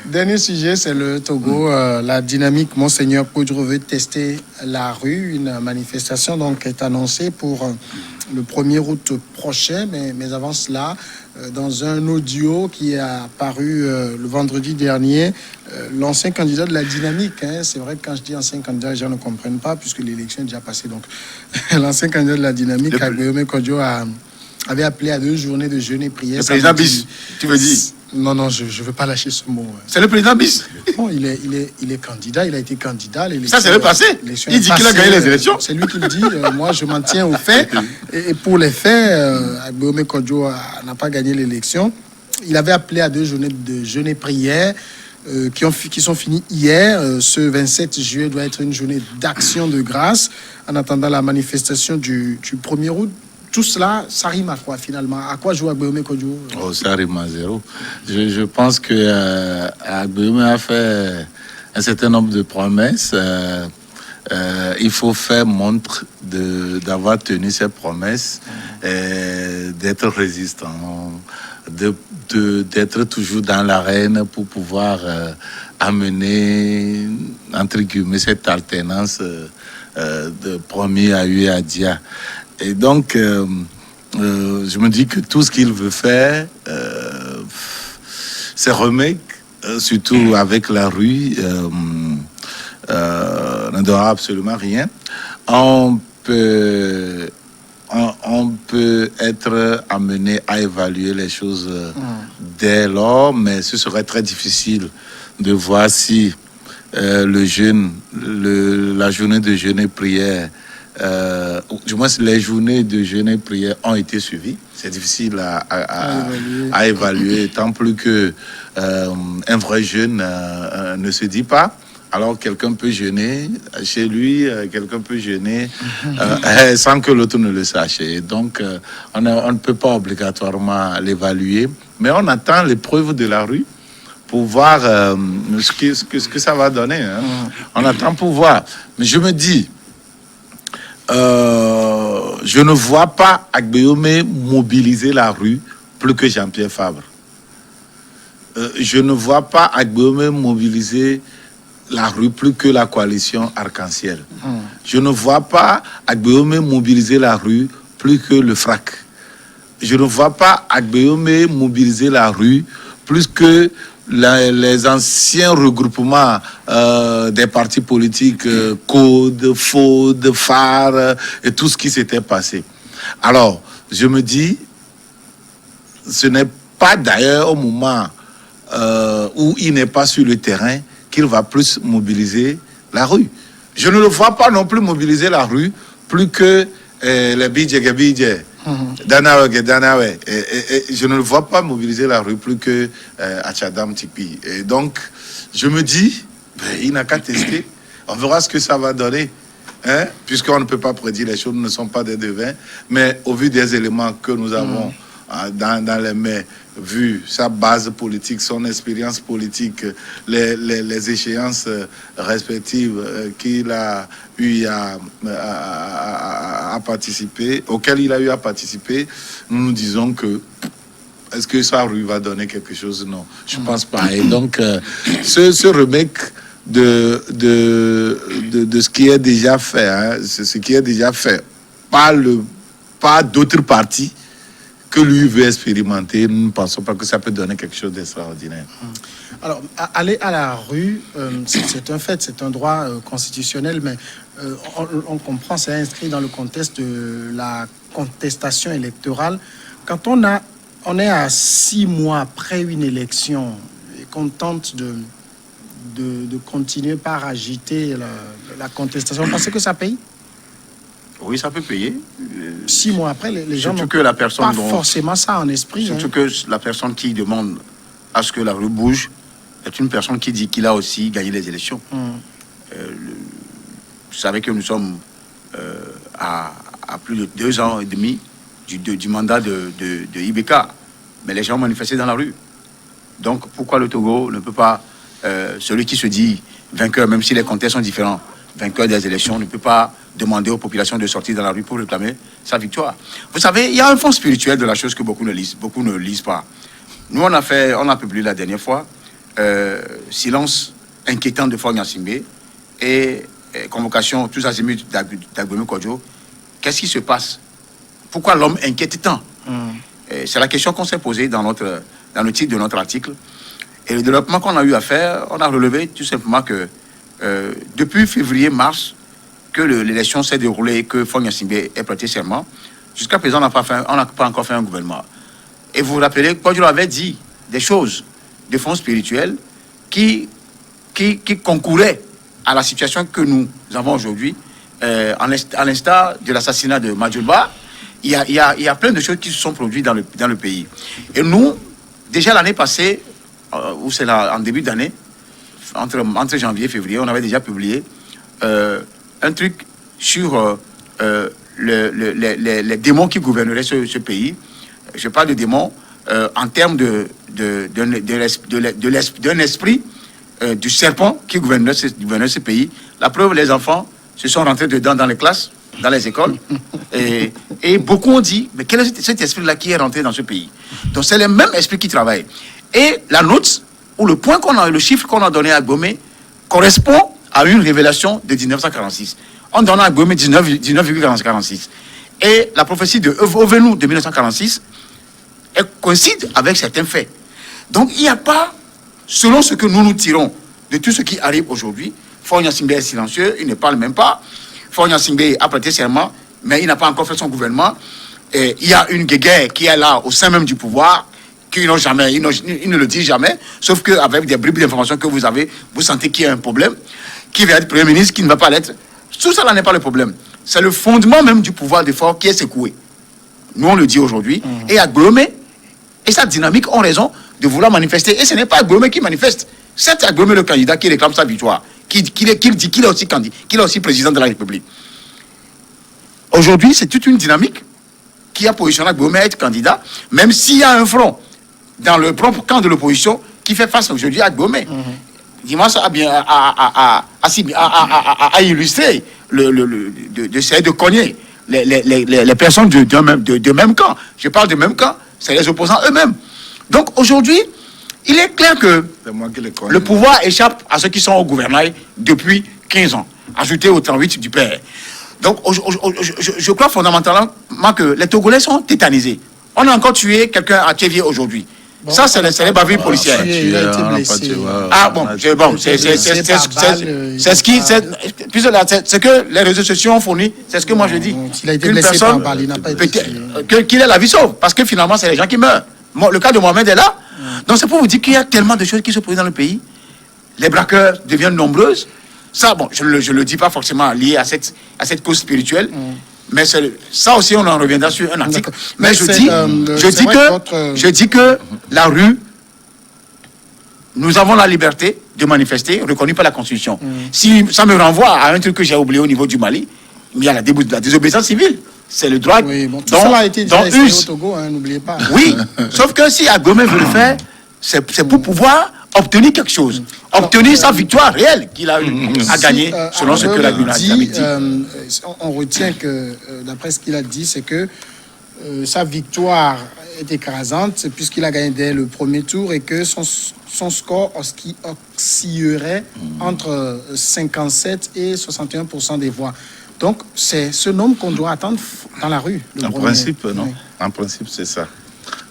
Dernier sujet, c'est le Togo. La dynamique Monseigneur Koudrou veut tester la rue. Une manifestation donc est annoncée pour le 1er août prochain. Mais avant cela, dans un audio qui est apparu le vendredi dernier, l'ancien candidat de la dynamique, c'est vrai que quand je dis ancien candidat, les gens ne comprennent pas puisque l'élection est déjà passée. Donc, l'ancien candidat de la dynamique, Agbeome Kodjo, avait appelé à 2 journées de jeûne et prière. Le président bis, tu veux dire? Non, je ne veux pas lâcher ce mot. C'est le président bis. Bon, il est candidat, il a été candidat. Ça, c'est le passé. Il dit qu'il a gagné les élections. C'est lui qui le dit. Moi, je m'en tiens aux faits. Et pour les faits, Agbeome Kodjo n'a pas gagné l'élection. Il avait appelé à 2 journées de jeûne et prière qui sont finies hier. Ce 27 juillet doit être une journée d'action de grâce en attendant la manifestation du 1er août. Tout cela, ça rime à quoi finalement? À quoi joue Agbeome Kodjo? Ça rime à zéro. Je pense que Agbeome a fait un certain nombre de promesses. Il faut faire montre d'avoir tenu ses promesses, d'être résistant, d'être toujours dans l'arène pour pouvoir amener, entre guillemets, cette alternance de premier à Dia. Et donc, je me dis que tout ce qu'il veut faire, c'est remake, surtout avec la rue, ne donnera absolument rien. On peut être amené à évaluer les choses dès lors, mais ce serait très difficile de voir si la journée de jeûne et prière, du moins les journées de jeûne et prière ont été suivies. C'est difficile à évaluer, tant plus que un vrai jeûne ne se dit pas. Alors quelqu'un peut jeûner chez lui, quelqu'un peut jeûner sans que l'autre ne le sache. Et donc on ne peut pas obligatoirement l'évaluer, mais on attend les preuves de la rue pour voir ce que ça va donner. On attend pour voir. Mais je me dis, je ne vois pas Agbeome mobiliser la rue plus que Jean-Pierre Fabre. Je ne vois pas Agbeome mobiliser la rue plus que la coalition Arc-en-Ciel. Je ne vois pas Agbeome mobiliser la rue plus que le FRAC. Je ne vois pas Agbeome mobiliser la rue plus que les anciens regroupements des partis politiques, Code, FAUDE, phare et tout ce qui s'était passé. Alors, je me dis, ce n'est pas d'ailleurs au moment où il n'est pas sur le terrain qu'il va plus mobiliser la rue. Je ne le vois pas non plus mobiliser la rue plus que les bidje. Danawe. Et je ne le vois pas mobiliser la rue plus que Achadam Tipi. Et donc, je me dis, il n'a qu'à tester. On verra ce que ça va donner. Puisqu'on ne peut pas prédire, les choses ne sont pas des devins. Mais au vu des éléments que nous avons dans les mains, vu sa base politique, son expérience politique, les échéances respectives qu'il a eu à participer, auxquelles il a eu à participer, nous disons que est-ce que sa rue va donner quelque chose? Non, je ne pense pas. Et donc, ce remake de ce qui est déjà fait, ce qui est déjà fait par d'autres partis que lui veut expérimenter, nous ne pensons pas que ça peut donner quelque chose d'extraordinaire. Alors, aller à la rue, c'est un fait, c'est un droit constitutionnel, mais on comprend, c'est inscrit dans le contexte de la contestation électorale. Quand on est à 6 mois après une élection et qu'on tente de continuer par agiter la contestation, vous pensez que ça paye? Oui, ça peut payer. 6 mois après, les gens n'ont pas forcément ça en esprit. Surtout que la personne qui demande à ce que la rue bouge est une personne qui dit qu'il a aussi gagné les élections. Vous savez que nous sommes à plus de 2 ans et demi du mandat de IBK. Mais les gens ont manifesté dans la rue. Donc pourquoi le Togo ne peut pas, celui qui se dit vainqueur, même si les contextes sont différents, vainqueur des élections, ne peut pas demander aux populations de sortir dans la rue pour réclamer sa victoire. Vous savez, il y a un fond spirituel de la chose que beaucoup ne lisent pas. Nous, on a publié la dernière fois silence inquiétant de Faure Gnassingbé et convocation tous azimuts d'Agbemé Kodjo. Qu'est-ce qui se passe? Pourquoi l'homme inquiète tant? C'est la question qu'on s'est posée dans le titre de notre article. Et le développement qu'on a eu à faire, on a relevé tout simplement que depuis février-mars, que l'élection s'est déroulée, que Faure Gnassingbé ait prêté serment, jusqu'à présent, on n'a pas encore fait un gouvernement. Et vous vous rappelez, Kodjo avait dit des choses de fond spirituel qui concouraient à la situation que nous avons aujourd'hui, à l'instar de l'assassinat de Madjouba. Il y a plein de choses qui se sont produites dans le pays. Et nous, déjà l'année passée, ou c'est en début d'année, entre janvier et février, on avait déjà publié un truc sur les démons qui gouverneraient ce pays. Je parle de démons en termes d'un esprit du serpent qui gouvernerait ce pays. La preuve, les enfants se sont rentrés dedans dans les classes, dans les écoles. Et beaucoup ont dit, mais quel est cet esprit-là qui est rentré dans ce pays? Donc c'est le même esprit qui travaille. Et la note, ou le point le chiffre qu'on a donné à Gbomé, correspond à une révélation de 1946. On donne à Gbomé 19,46. Et la prophétie de Ovenu de 1946, elle coïncide avec certains faits. Donc il n'y a pas, selon ce que nous tirons de tout ce qui arrive aujourd'hui, Faure Gnassingbé est silencieux, il ne parle même pas. Faure Gnassingbé a prêté serment, mais il n'a pas encore fait son gouvernement. Et il y a une guéguerre qui est là au sein même du pouvoir, qu'ils n'ont jamais, ils ne le disent jamais, sauf qu'avec des bribes d'informations que vous avez, vous sentez qu'il y a un problème, qui va être Premier ministre, qui ne va pas l'être. Tout ça là n'est pas le problème. C'est le fondement même du pouvoir de Faure qui est secoué. Nous on le dit aujourd'hui. Et Agbomé et sa dynamique ont raison de vouloir manifester. Et ce n'est pas Agbomé qui manifeste. C'est Agbomé le candidat qui réclame sa victoire, qui dit qu'il est aussi candidat, qu'il est aussi président de la République. Aujourd'hui, c'est toute une dynamique qui a positionné Agbomé à être candidat, même s'il y a un front dans le propre camp de l'opposition qui fait face aujourd'hui à Agbomé. Dimanche a illustré d'essayer de cogner les personnes de même camp. Je parle de même camp, c'est les opposants eux-mêmes. Donc aujourd'hui, il est clair que le pouvoir échappe à ceux qui sont au gouvernail depuis 15 ans, ajouté au 38 du père. Donc je crois fondamentalement que les Togolais sont tétanisés. On a encore tué quelqu'un à Thévier aujourd'hui. Bon, ça, c'est les bavures policières. Il a été blessé. Ah bon, c'est ce qui... C'est que les réseaux sociaux ont fourni, c'est ce que moi je dis. Il a été blessé par balle, il n'a pas été tué. Qu'il ait la vie sauve, parce que finalement, c'est les gens qui meurent. Le cas de Mohamed est là. Donc c'est pour vous dire qu'il y a tellement de choses qui se produisent dans le pays. Les braqueurs deviennent nombreuses. Ça, bon, je le dis pas forcément lié à cette cause spirituelle. Mais ça aussi, on en reviendra sur un article. Mais je dis que la rue, nous avons la liberté de manifester, reconnue par la Constitution. Si ça me renvoie à un truc que j'ai oublié au niveau du Mali, il y a la désobéissance civile. C'est le droit. Oui, bon, tout ça a été déjà essayé au Togo, hein, n'oubliez pas. Oui, sauf que si Agbomé veut le faire, c'est pour pouvoir obtenir quelque chose, obtenir sa victoire réelle qu'il a à gagner, selon ce que la dit. On retient que, d'après ce qu'il a dit, c'est que sa victoire est écrasante, puisqu'il a gagné dès le premier tour et que son score oscillerait entre 57 et 61% des voix. Donc, c'est ce nombre qu'on doit attendre dans la rue. En principe, non. Oui. En principe, c'est ça.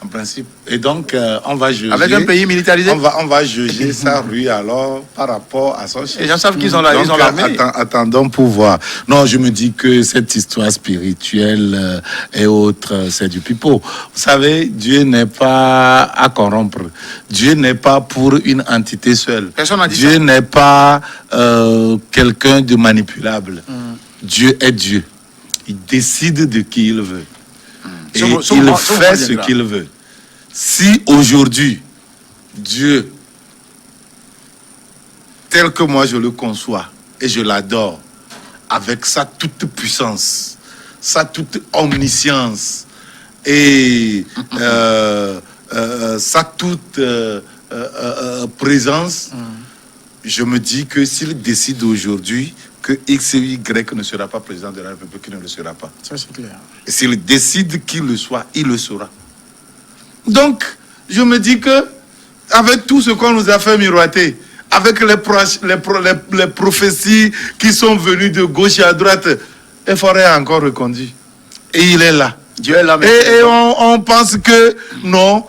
En principe. Et donc, on va juger. Avec un pays militarisé. On va juger sa rue alors par rapport à son chef. Les gens savent qu'ils ont l'armée. Attendons pour voir. Non, je me dis que cette histoire spirituelle et autres, c'est du pipeau. Vous savez, Dieu n'est pas à corrompre. Dieu n'est pas pour une entité seule. Personne n'a dit Dieu ça. n'est pas quelqu'un de manipulable. Dieu est Dieu. Il décide de qui il veut. Et il fait ce qu'il veut. Si aujourd'hui, Dieu, tel que moi je le conçois et je l'adore, avec sa toute puissance, sa toute omniscience et sa toute présence, je me dis que s'il décide aujourd'hui que X et Y ne sera pas président de la République, il ne le sera pas. Ça, c'est clair. Et s'il décide qu'il le soit, il le sera. Donc, je me dis que avec tout ce qu'on nous a fait miroiter, avec les prophéties qui sont venues de gauche et à droite, et Fauré a encore reconduit. Et il est là. Dieu est là. Et on pense que non,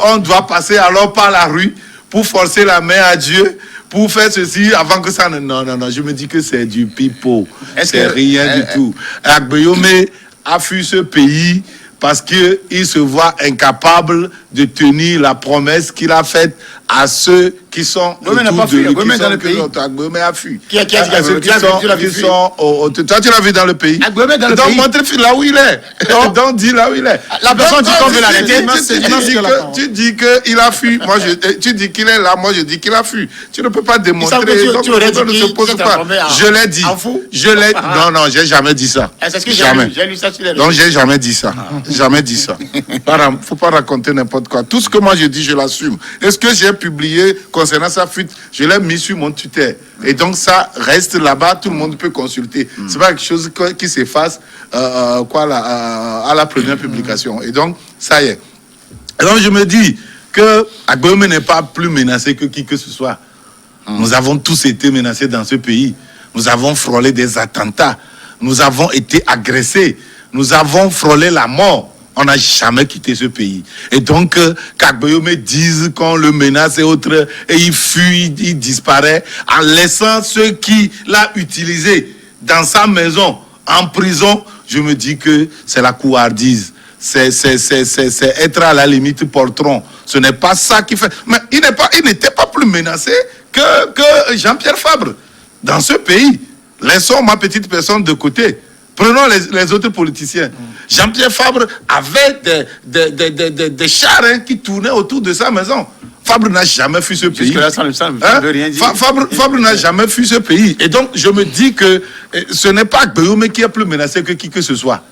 on doit passer alors par la rue pour forcer la main à Dieu, pour faire ceci avant que ça ne... Non, je me dis que c'est du pipeau. C'est rien du tout. Agbeyome a fui ce pays parce qu'il se voit incapable de tenir la promesse qu'il a faite à ceux qui sont Agbeyome n'a pas fui, Agbeyome est dans le pays. Agbeyome a fui. Qui a dit Agbeyome? Toi, tu l'as vu dans le pays. Agbeyome est dans le donc, pays. montre là où il est. Donc, dis là où il est. La personne dit qu'on veut l'arrêter. Tu dis qu'il a fui. Moi, tu dis qu'il est là. Moi, je dis qu'il a fui. Tu ne peux pas démontrer. Tu aurais dit qu'il s'est transformé en... Je l'ai dit. Non, j'ai jamais dit ça. C'est ce que j'ai lu ça sur les réseaux. Donc, j'ai jamais dit ça. Jamais dit ça. Faut pas raconter n'importe quoi. Tout ce que moi je dis, je l'assume. Et ce que j'ai publié concernant sa fuite, je l'ai mis sur mon Twitter. Et donc, ça reste là-bas. Tout le monde peut consulter. C'est pas quelque chose qui s'efface à la première publication. Et donc, ça y est. Et donc, je me dis que Agbeyome n'est pas plus menacé que qui que ce soit. Nous avons tous été menacés dans ce pays. Nous avons frôlé des attentats. Nous avons été agressés. Nous avons frôlé la mort. On n'a jamais quitté ce pays. Et donc, qu'Agbeyome dise qu'on le menace et autres, et il fuit, il disparaît, en laissant ceux qui l'ont utilisé dans sa maison, en prison, je me dis que c'est la couardise. C'est être à la limite portron. Ce n'est pas ça qui fait... Mais il n'était pas plus menacé que Jean-Pierre Fabre dans ce pays. Laissons ma petite personne de côté. Prenons les autres politiciens. Jean-Pierre Fabre avait des chars qui tournaient autour de sa maison. Fabre n'a jamais fui ce pays. Jusque-là, ça ne veut rien dire. Fabre n'a jamais fui ce pays. Et donc, je me dis que ce n'est pas Agbeyome qui est plus menacé que qui que ce soit.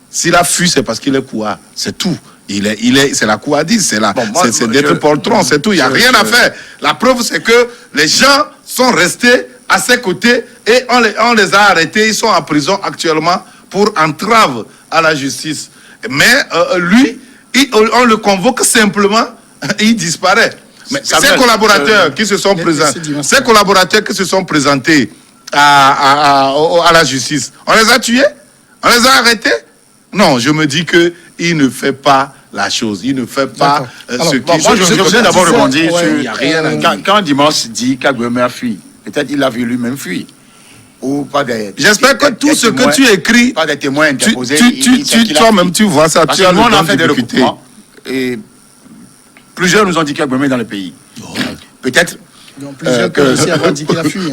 S'il a fui, c'est parce qu'il est couard. C'est tout. C'est la couardise, c'est d'être poltron, c'est tout. Il n'y a rien à faire. La preuve, c'est que les gens sont restés à ses côtés et on les a arrêtés. Ils sont en prison actuellement pour entrave à la justice. Mais lui, on le convoque simplement, il disparaît. Mais ces collaborateurs qui se sont présentés à la justice, on les a tués? On les a arrêtés? Non, je me dis qu'il ne fait pas la chose. Il ne fait pas ce qu'il... Moi, je voudrais d'abord rebondir sur... Quand Dimanche dit qu'Agbeyome a fui, peut-être il a vu lui-même fuir. Ou pas des... J'espère que tout ce que tu écris... Pas des témoins interposés. Toi-même, tu vois ça. Parce que nous, on a fait des recoupements. Et plusieurs nous ont dit qu'Agbeyome est dans le pays. Peut-être... Donc plusieurs peuvent aussi avoir dit qu'il a fui.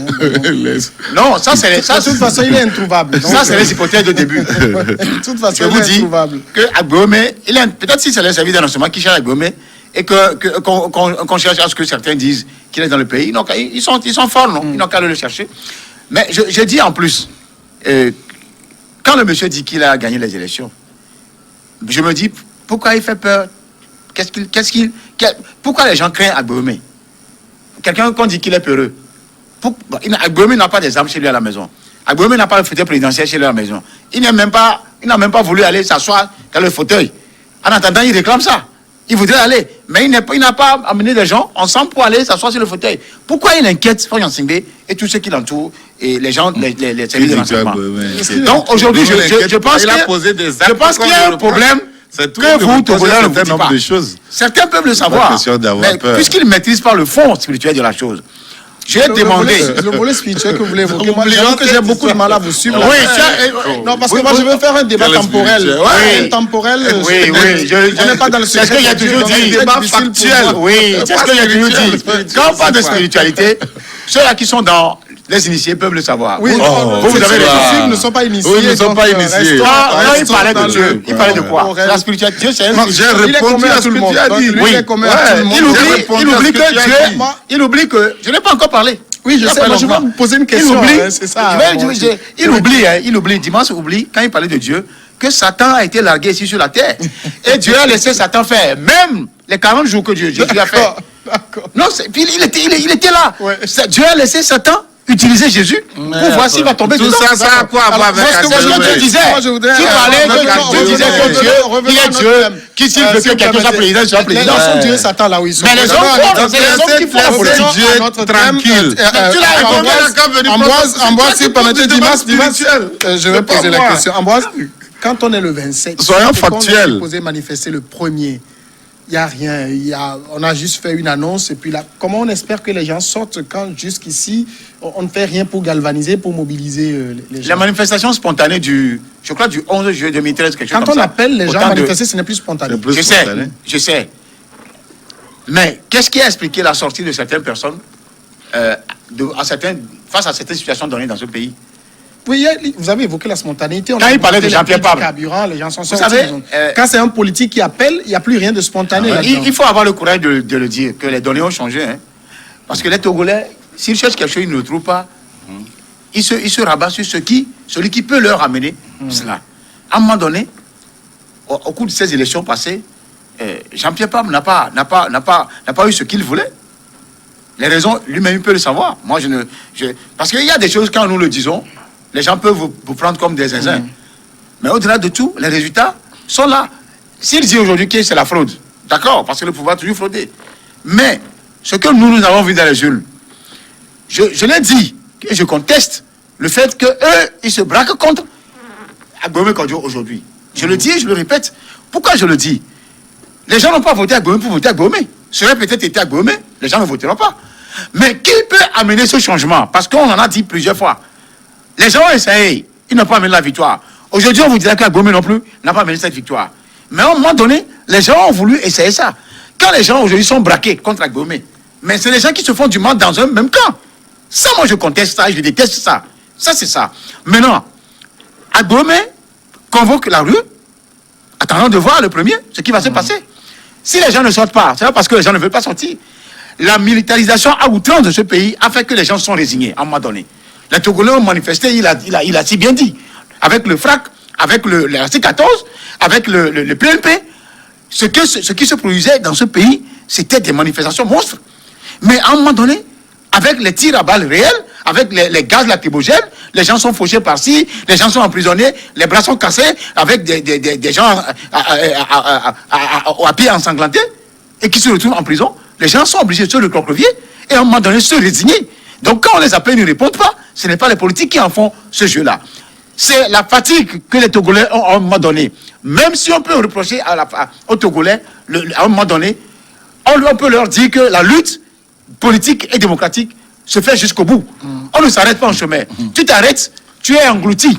Non, ça c'est... De toute façon, il est introuvable. Ça, c'est les hypothèses de début. De toute façon, je vous dis que Agbeyome, peut-être si c'est le service d'annoncement qui cherche Agbeyome et qu'on cherche à ce que certains disent qu'il est dans le pays, donc ils sont forts, non? Ils n'ont qu'à le chercher. Mais je dis en plus, quand le monsieur dit qu'il a gagné les élections, je me dis, pourquoi il fait peur? Pourquoi les gens craignent Agbeyome? Quelqu'un qu'on dit qu'il est peureux. Agbeyome n'a pas des armes chez lui à la maison. Agbeyome n'a pas le fauteuil présidentiel chez lui à la maison. Il n'a même pas voulu aller s'asseoir dans le fauteuil. En attendant, il réclame ça. Il voudrait aller, mais il n'a pas amené des gens ensemble pour aller s'asseoir sur le fauteuil. Pourquoi il inquiète Faure Gnassingbé et tous ceux qui l'entourent et les gens, les services de renseignement? Donc aujourd'hui, je pense qu'il y a un problème que vous, Togolais, ne vous dites pas. Certains peuvent le savoir, mais puisqu'ils ne maîtrisent pas le fond spirituel de la chose. J'ai demandé... Le volet spirituel que vous voulez évoquer, moi, j'ai beaucoup de mal à vous suivre. Non, parce que moi, je veux faire un débat temporel. Temporel, oui. On n'est pas dans le sujet. C'est ce que j'ai toujours dit. Débat factuel. Oui, c'est ce que j'ai toujours dit. Quand on parle de spiritualité, ceux-là qui sont dans les initiés peuvent le savoir. Oui, vous avez les filles ne sont pas initiés. Oui, ne sont pas initiés. Quand il parlait de Dieu, il parlait de quoi? La spiritualité, Dieu, c'est un... J'ai répondu à ce que tu as dit. Oui, il oublie que... Je n'ai pas encore parlé. Oui, je sais, mais je vais vous poser une question. C'est ça. Il oublie, Dimanche oublie, quand il parlait de Dieu, que Satan a été largué ici sur la terre. Et Dieu a laissé Satan faire. Même les 40 jours que Dieu a fait. Non, puis il était là. Ouais. Dieu a laissé Satan utiliser Jésus pour voir s'il va tomber tout dedans. ça, ça a quoi à voir avec C'est ce que je disais. Moi, je voudrais- Tu parlais Revenons- tu disais que Dieu, il est Dieu, qui s'il veut que quelqu'un soit président, soit Les président. gens sont Dieu, Satan là où ils sont. Mais les hommes font, c'est les hommes qui font la politique. Dieu tranquille. Tu l'as répondu, Ambroise, si vous permettez, Dimas, spirituel. je vais C'est pas poser la moi. question. Ambroise, quand on est le 27, Soyons et qu'on factuels. est supposé manifester le 1er, il n'y a rien. On a juste fait une annonce. Et puis là, comment on espère que les gens sortent quand jusqu'ici, on ne fait rien pour galvaniser, pour mobiliser les gens? La manifestation spontanée je crois du 11 juillet 2013, quelque chose Quand comme on ça. appelle les gens Autant à de- manifester, ce n'est plus spontané. C'est plus Je sais, spontané. je sais. Mais qu'est-ce qui a expliqué la sortie de certaines personnes face à certaines situations données dans ce pays? Oui, vous avez évoqué la spontanéité. On Quand a il parlait évoqué de Jean-Pierre les prix du Pable. carburant, les gens sont Vous sortis. savez, Quand c'est un politique qui appelle, il n'y a plus rien de spontané là-dedans. Il faut avoir le courage de le dire, que les données ont changé. Hein. Parce que les Togolais, s'ils cherchent quelque chose, ils ne le trouvent pas. Ils se rabattent sur celui qui peut leur amener cela. À un moment donné, au cours de ces élections passées, Jean-Pierre Pable n'a pas eu ce qu'il voulait. Les raisons, lui-même, il peut le savoir. Moi, parce qu'il y a des choses, quand nous le disons, les gens peuvent vous prendre comme des zinzins. Mais au-delà de tout, les résultats sont là. S'il dit aujourd'hui que c'est la fraude, d'accord, parce que le pouvoir a toujours fraudé. Mais ce que nous avons vu dans les urnes, je l'ai dit, et je conteste le fait qu'eux, ils se braquent contre Agbomé Kodjo aujourd'hui. Je le dis et je le répète. Pourquoi je le dis? Les gens n'ont pas voté Agbomé pour voter Agbomé. Ça aurait peut-être été Agbomé, les gens ne voteront pas. Mais qui peut amener ce changement? Parce qu'on en a dit plusieurs fois. Les gens ont essayé, ils n'ont pas amené la victoire. Aujourd'hui, on vous dirait qu'Agbomé non plus n'a pas amené cette victoire. Mais à un moment donné, les gens ont voulu essayer ça. Quand les gens aujourd'hui sont braqués contre Agbomé, mais c'est les gens qui se font du mal dans un même camp. Ça, moi, je conteste ça, je déteste ça. Ça, c'est ça. Maintenant, Agbomé convoque la rue, attendant de voir le premier, ce qui va se passer. Si les gens ne sortent pas, c'est pas parce que les gens ne veulent pas sortir. La militarisation à outrance de ce pays a fait que les gens sont résignés à un moment donné. Les Togolais ont manifesté, il a si bien dit, avec le FRAC, avec le C14, avec le PLP, ce qui se produisait dans ce pays, c'était des manifestations monstres. Mais à un moment donné, avec les tirs à balles réelles, avec les gaz lacrymogènes, les gens sont fauchés par-ci, les gens sont emprisonnés, les bras sont cassés, avec des gens à pied ensanglantés, et qui se retrouvent en prison. Les gens sont obligés de se recroqueviller et à un moment donné se résigner. Donc quand on les appelle, ils ne répondent pas. Ce n'est pas les politiques qui en font ce jeu-là. C'est la fatigue que les Togolais ont à un moment donné. Même si on peut reprocher aux Togolais, à un moment donné, on peut leur dire que la lutte politique et démocratique se fait jusqu'au bout. On ne s'arrête pas en chemin. Tu t'arrêtes, tu es englouti.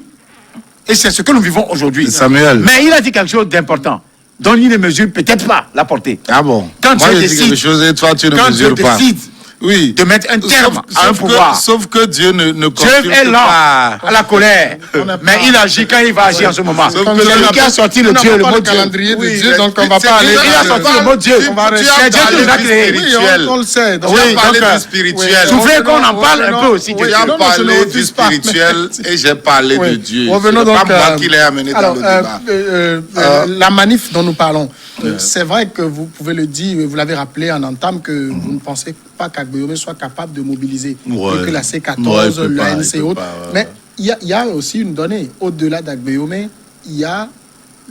Et c'est ce que nous vivons aujourd'hui. Samuel. Mais il a dit quelque chose d'important, dont il ne mesure peut-être pas la portée. Ah bon? Quand Moi, Dieu je dis décide- quelque chose et toi, tu ne Quand Dieu mesures pas. décide Oui. de mettre un terme à un pouvoir. Sauf que Dieu ne Dieu consulte est lent pas. à la colère, mais il agit quand il va agir en ce moment. Sauf C'est que lui Dieu qui a sorti le On n'a Dieu, pas le le mot Dieu. calendrier de Oui, Dieu, mais donc on va c'est pas Dieu aller. Il a sorti le mot Dieu. Tu as C'est Dieu qui nous a parlé créés. du Oui, spirituel. on le sait. Donc, Tu as Oui, parlé donc, du spirituel. vous voulez qu'on en parle un peu aussi, Tu Dieu. as Non, non, je ne parlé du refuse pas, mais- spirituel et j'ai parlé Oui. de Dieu. Revenons Ce n'est donc, pas moi qui l'ai amené dans alors, le débat. la manif dont nous parlons, c'est vrai que vous pouvez le dire, vous l'avez rappelé en entame, que vous ne pensez pas qu'Agbomé soit capable de mobiliser Ouais. que la C14, Ouais, il peut le pas, il ANC et peut autres. pas, ouais. Mais il y a aussi une donnée. Au-delà d'Agbomé, il y a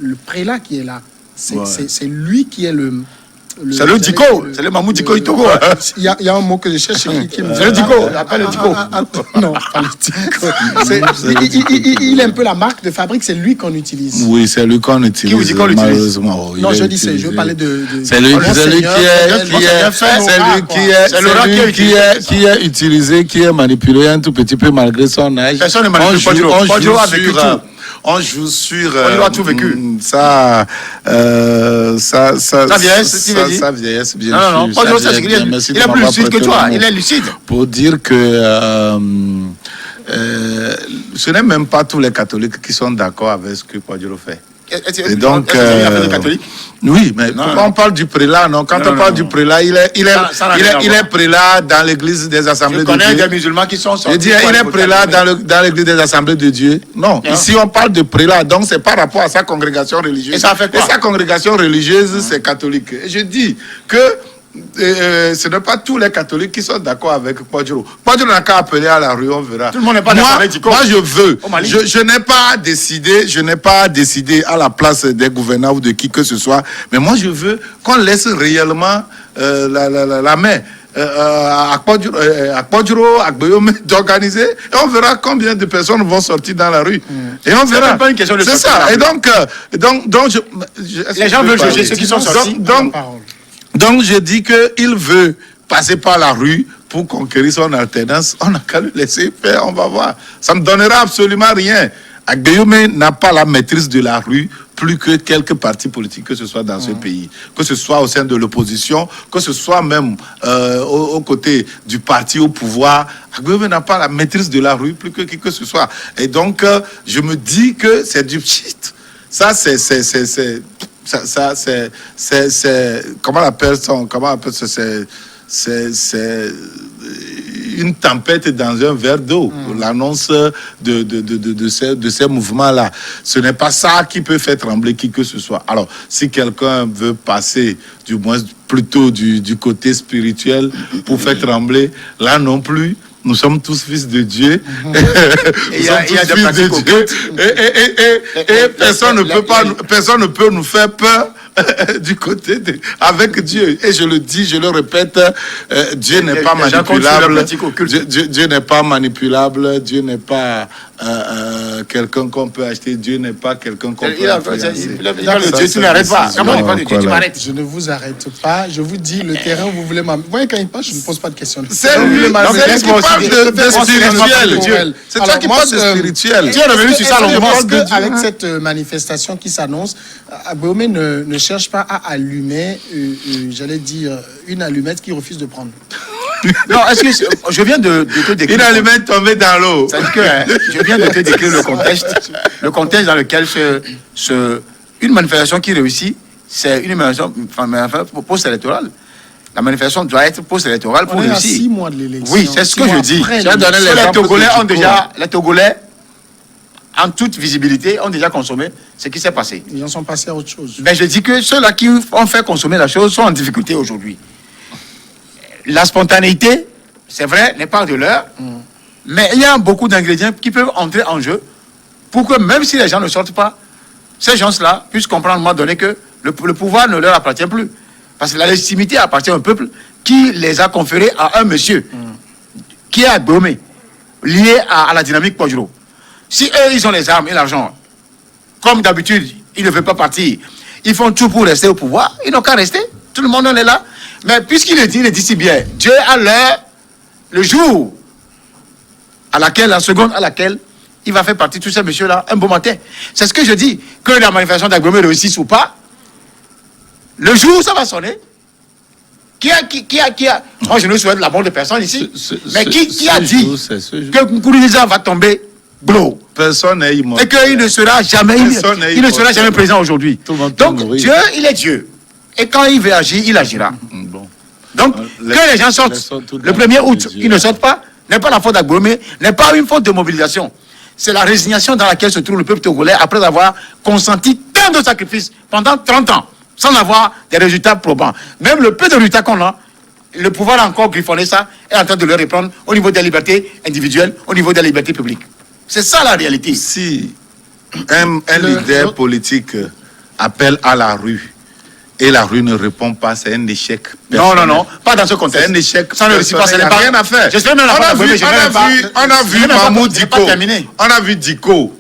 le prélat qui est là. C'est Ouais. c'est lui qui est le C'est le Diko, c'est le Mamou Diko Itogo. Il y a un mot que je cherche qui me C'est le Diko, on appelle le Diko. non, pas le Diko. Il est un peu la marque de fabrique, c'est lui qu'on utilise. Oui, c'est lui qu'on utilise. Qui vous dit qu'on l'utilise? Malheureusement. oui, Non, il je est dis, je utilisé. veux parler de C'est lui, Monseigneur, c'est lui C'est Laurent qui est utilisé, qui est manipulé un tout petit peu malgré son âge. Personne ne manipule Podjo. Podjo a vécu tout. On joue sur Podjo a tout vécu. sa vieillesse, tu veux dire? sa vieillesse, bien Non, non, non. sûr. Podjo, Sa c'est vieillesse, qu'il merci est de plus m'avoir lucide que prêté toi. le mot. Il est lucide. Pour dire que ce n'est même pas tous les catholiques qui sont d'accord avec ce que Podjo fait. Et donc, catholique. oui, mais Non, quand non. on parle du prélat, non, quand Non, on non, parle non. du prélat, il est prélat dans l'église des Je assemblées de connais Dieu. des musulmans qui sont Je sortis. dis, il est prélat dans l'église des assemblées de Dieu. Non, Non. ici on parle de prélat, donc c'est par rapport à sa congrégation religieuse. Et ça fait quoi? sa congrégation religieuse, c'est catholique. Et je dis que ce n'est pas tous les catholiques qui sont d'accord avec Kwadjuro. Kwadjuro n'a qu'à appeler à la rue, on verra. Tout le monde n'est pas d'accord avec Diko. Moi, je veux. Au Mali. Je n'ai pas décidé à la place des gouverneurs ou de qui que ce soit. Mais moi, je veux qu'on laisse réellement la main à Kwadjuro, à Gbeyome d'organiser. Et on verra combien de personnes vont sortir dans la rue. Et on verra. C'est pas une question de C'est sortir ça. dans la Et rue. donc Les gens veulent juger ceux qui sont sortis. Donc, je dis qu'il veut passer par la rue pour conquérir son alternance. On n'a qu'à le laisser faire, on va voir. Ça ne donnera absolument rien. Agbeyome n'a pas la maîtrise de la rue plus que quelques partis politiques, que ce soit dans ce pays, que ce soit au sein de l'opposition, que ce soit même aux côtés du parti au pouvoir. Agbeyome n'a pas la maîtrise de la rue plus que qui que ce soit. Et donc, je me dis que c'est du shit. Ça, c'est comment on appelle ça, c'est une tempête dans un verre d'eau. L'annonce de ces mouvements-là, ce n'est pas ça qui peut faire trembler qui que ce soit. Alors, si quelqu'un veut passer, du moins plutôt du côté spirituel pour faire trembler, là non plus. Nous sommes tous fils de Dieu. Il y a des pratiques occultes. Et personne ne peut nous faire peur du côté avec Dieu. Et je le dis, je le répète, Dieu n'est pas manipulable. Dieu n'est pas manipulable. Dieu n'est pas quelqu'un qu'on peut acheter. Dieu n'est pas quelqu'un qu'on peut influencer. Dieu, tu n'arrêtes pas. Comment on n'est pas de Dieu, tu m'arrêtes. Je ne vous arrête pas. Je vous dis le terrain où vous voulez m'amener. Vous voyez, quand il passe, je ne pose pas de questions. C'est lui qui parle de spirituel. C'est toi qui parles de spirituel. Dieu est revenu sur ça longuement. Avec cette manifestation qui s'annonce, Agbeyome ne cherche pas à allumer, j'allais dire, une allumette qu'il refuse de prendre. Non, est-ce que je viens de te décrire. Une allumette tombée dans l'eau. C'est-à-dire que je viens de te décrire le contexte dans lequel une manifestation qui réussit, c'est une manifestation post-électorale. La manifestation doit être post-électorale pour réussir. 6 mois de l'élection. Oui, c'est ce que je dis. Les Togolais, en toute visibilité, ont déjà consommé ce qui s'est passé. Ils en sont passés à autre chose. Mais je dis que ceux-là qui ont fait consommer la chose sont en difficulté aujourd'hui. La spontanéité, c'est vrai, n'est pas de l'heure, mais il y a beaucoup d'ingrédients qui peuvent entrer en jeu pour que même si les gens ne sortent pas, ces gens-là puissent comprendre à un moment donné que le pouvoir ne leur appartient plus. Parce que la légitimité appartient au peuple qui les a conférés à un monsieur qui est Agbeyome, lié à la dynamique Kwadjuro. Si eux, ils ont les armes et l'argent, comme d'habitude, ils ne veulent pas partir, ils font tout pour rester au pouvoir, ils n'ont qu'à rester. Tout le monde en est là. Mais puisqu'il le dit si bien, Dieu a l'heure, le jour, la seconde à laquelle il va faire partie de tous ces messieurs-là un beau matin. C'est ce que je dis, que la manifestation d'Agbeyome réussisse ou pas, le jour où ça va sonner, qui a moi je ne souhaite la mort de personne ici, mais qui a dit que Nkurunziza va tomber blow. Personne n'est immortel. Et qu'il ne sera jamais, il ne sera jamais présent aujourd'hui. Donc Dieu, il est Dieu. Et quand il veut agir, il agira. Bon. Donc, que les gens sortent le 1er août, qu'ils ne sortent pas, n'est pas la faute d'Agbeyome, n'est pas une faute de mobilisation. C'est la résignation dans laquelle se trouve le peuple togolais après avoir consenti tant de sacrifices pendant 30 ans, sans avoir des résultats probants. Même le peu de résultats qu'on a, le pouvoir a encore griffonné ça, est en train de le reprendre au niveau des libertés individuelles, au niveau des libertés publiques. C'est ça la réalité. Si un leader politique appelle à la rue, et la rue ne répond pas, c'est un échec. Non, pas dans ce contexte. C'est un échec. Ça ne réussit pas, ça n'est pas rien à faire. On a vu Mahmoud Diko. On a vu Diko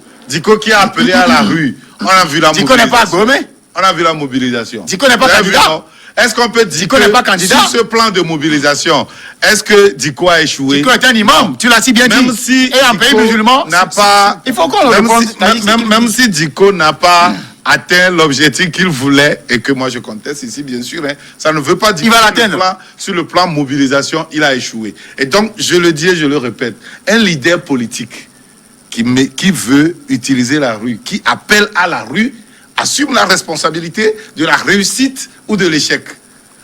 qui a appelé à la rue. On a vu la mobilisation. Diko n'est pas Agbeyome. On a vu la mobilisation. Diko n'est pas candidat. Est-ce qu'on peut dire Diko n'est pas candidat. Sur ce plan de mobilisation, est-ce que Diko a échoué? Diko est un imam, tu l'as si bien dit. Même si et un pays musulman, n'a pas, il faut qu'on le réponde. Même si Diko n'a pas atteint l'objectif qu'il voulait, et que moi je conteste ici, bien sûr, hein, ça ne veut pas dire sur le plan mobilisation, il a échoué. Et donc, je le dis et je le répète, un leader politique qui veut utiliser la rue, qui appelle à la rue, assume la responsabilité de la réussite ou de l'échec.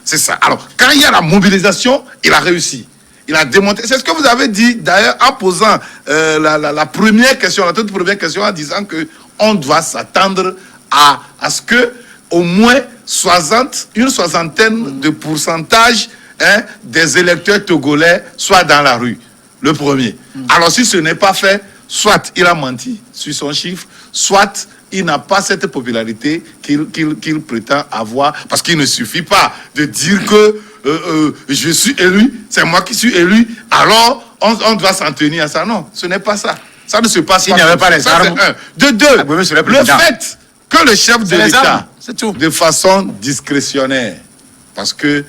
C'est ça. Alors, quand il y a la mobilisation, il a réussi. Il a démontré. C'est ce que vous avez dit, d'ailleurs, en posant la première question, la toute première question, en disant qu'on doit s'attendre à ce que, au moins, une soixantaine de pourcentage des électeurs togolais soient dans la rue. Le premier. Alors si ce n'est pas fait, soit il a menti sur son chiffre, soit il n'a pas cette popularité qu'il prétend avoir. Parce qu'il ne suffit pas de dire que je suis élu, c'est moi qui suis élu, alors on doit s'en tenir à ça. Non, ce n'est pas ça. Ça ne se passe pas. S'il n'y avait pas les armes, de deux, le fait que le chef de l'État, tout. de façon discrétionnaire, parce que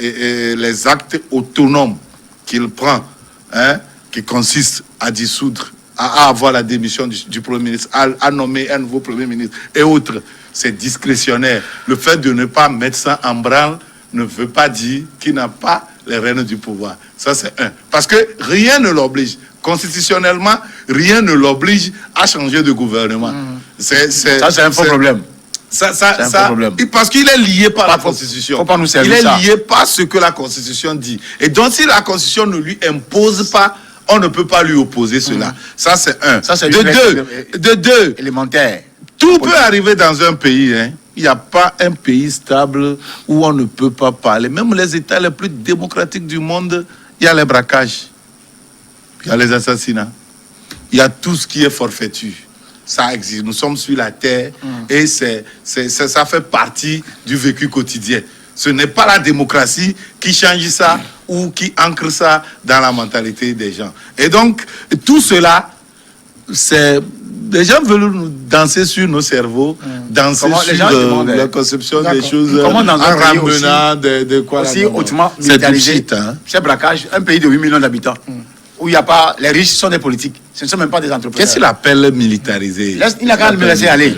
les actes autonomes qu'il prend, qui consistent à dissoudre, à avoir la démission du Premier ministre, à nommer un nouveau Premier ministre et autres, c'est discrétionnaire. Le fait de ne pas mettre ça en branle ne veut pas dire qu'il n'a pas les rênes du pouvoir. Ça, c'est un. Parce que rien ne l'oblige. Constitutionnellement, rien ne l'oblige à changer de gouvernement. Ça, c'est un faux problème. C'est un faux problème. Parce qu'il est lié par la Constitution. Faut pas nous servir il est ça. lié par ce que la Constitution dit. Et donc, si la Constitution ne lui impose pas, on ne peut pas lui opposer cela. Ça, c'est un. Ça, c'est de deux. Élémentaire. Tout peut arriver dans un pays. Il n'y a pas un pays stable où on ne peut pas parler. Même les États les plus démocratiques du monde, il y a les braquages, il y a les assassinats, il y a tout ce qui est forfaiture. Ça existe. Nous sommes sur la terre et ça fait partie du vécu quotidien. Ce n'est pas la démocratie qui change ça ou qui ancre ça dans la mentalité des gens. Et donc, tout cela, c'est... Les gens veulent nous danser sur nos cerveaux, danser sur la conception des choses, en ramenant de quoi aussi hautement militarisé. C'est braquage, un pays de 8 millions d'habitants, où il n'y a pas... Les riches sont des politiques, ce ne sont même pas des entrepreneurs. Qu'est-ce qu'il appelle militarisé? Il a quand même me laisser aller.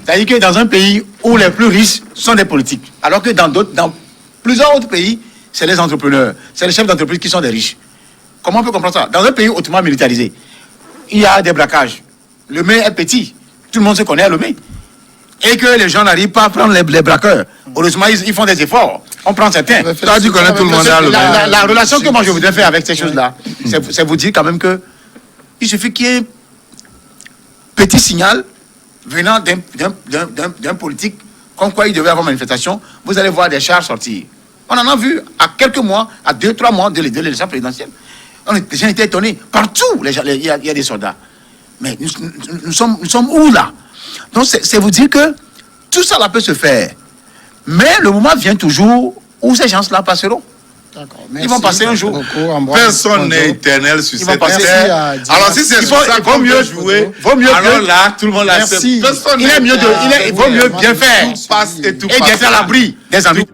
C'est-à-dire que dans un pays où les plus riches sont des politiques, alors que dans plusieurs autres pays, c'est les entrepreneurs, c'est les chefs d'entreprise qui sont des riches. Comment on peut comprendre ça? Dans un pays hautement militarisé, il y a des braquages. Le Lomé est petit. Tout le monde se connaît à Lomé. Et que les gens n'arrivent pas à prendre les braqueurs. Heureusement, ils font des efforts. On prend certains. Toi, tu connais tout le monde à Lomé. La relation que moi je voudrais faire avec ces choses-là, c'est vous dire quand même que il suffit qu'il y ait un petit signal venant d'un politique comme quoi il devait avoir manifestation. Vous allez voir des chars sortir. On en a vu à quelques mois, à 2-3 mois de l'élection présidentielle. Les gens étaient étonnés. Partout, il y a des soldats. Mais nous sommes où là? Donc c'est vous dire que tout ça là peut se faire. Mais le moment vient toujours où ces gens-là passeront. Ils vont passer un jour. Personne n'est éternel sur cette terre. Alors si c'est ça, il vaut mieux jouer. Alors là, tout le monde l'accepte. Il vaut mieux bien faire. Tout passe et tout et d'être à l'abri des ennuis.